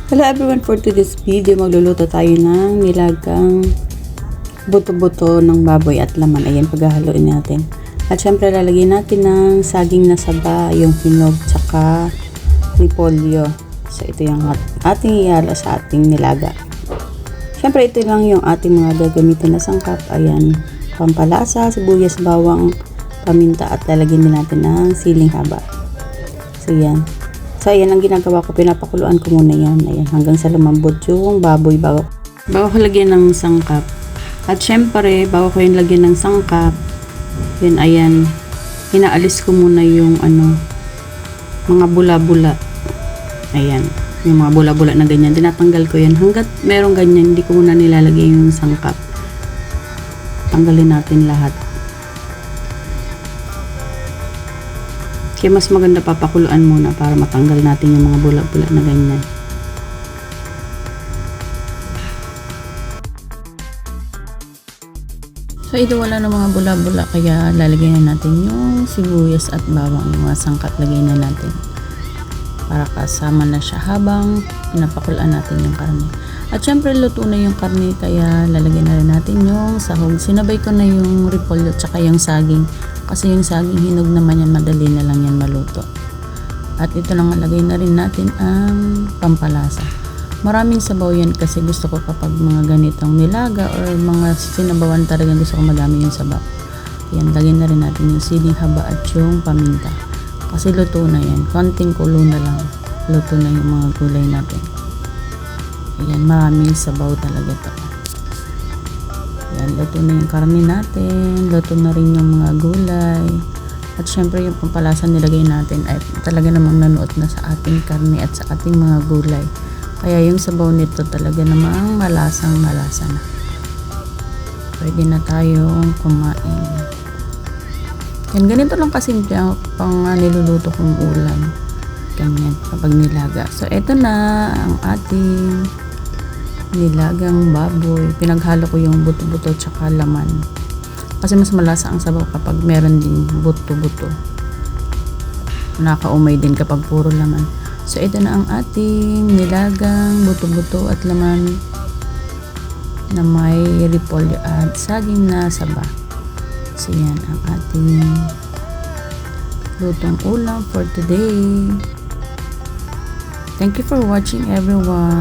Hello everyone, for today's video magluluto tayo ng nilagang buto-buto ng baboy at laman. Ayan, paghahaluin natin. At syempre lalagyan natin ng saging na saba, yung hinog, tsaka repolyo. So ito yung ating ihalo sa ating nilaga. Syempre ito lang yung ating mga gagamitin na sangkap. Ayan, pampalasa, sibuyas, bawang, paminta at lalagyan din natin ng siling haba. So yan. So, ayan ang ginagawa ko. Pinapakuluan ko muna yan. Ayan, hanggang sa lumambot yung baboy bago ko lagyan ng sangkap. At syempre, bago ko yung lagyan ng sangkap, yun, ayan, inaalis ko muna yung mga bula-bula. Ayan, yung mga bula-bula na ganyan. Tinatanggal ko yan. Hanggat merong ganyan, hindi ko muna nilalagay yung sangkap. Tanggalin natin lahat. Kaya mas maganda papakuluan muna para matanggal natin yung mga bula-bula na ganyan. So ito wala na mga bula-bula kaya lalagyan na natin yung sibuyas at bawang, yung mga sangkap lagay na natin. Para kasama na siya habang pinapakuluan natin yung karne. At syempre luto na yung karne kaya lalagyan na rin natin yung sahog. Sinabay ko na yung repolyo at saka yung saging. Kasi yung saging hinog naman yan, madali na lang yan maluto. At ito lang lagay na rin natin ang pampalasa. Maraming sabaw yan kasi gusto ko kapag mga ganitong nilaga or mga sinabawan talaga gusto ko madami yung sabaw. Yan, lagay na rin natin yung siling haba at yung paminta. Kasi luto na yan. Konting kulo na lang. Luto na yung mga gulay natin. Ayan, maraming sabaw talaga to. Yan, luto na yung karne natin, luto na rin yung mga gulay. At syempre yung pampalasa nilagay natin ay talaga namang nanuot na sa ating karne at sa ating mga gulay. Kaya yung sabaw nito talaga namang malasang malasa na. Pwede na tayong kumain. Yan, ganito lang kasimple ang pang niluluto kong ulam. Ganyan, kapag nilaga. So, eto na ang ating nilagang baboy. Pinaghalo ko yung buto-buto tsaka laman. Kasi mas malasa ang sabaw kapag meron din buto-buto. Nakaumay din kapag puro laman. So, ito na ang ating nilagang buto-buto at laman na may repolyo at saging na saba. So, yan ang ating lutong ulam for today. Thank you for watching everyone.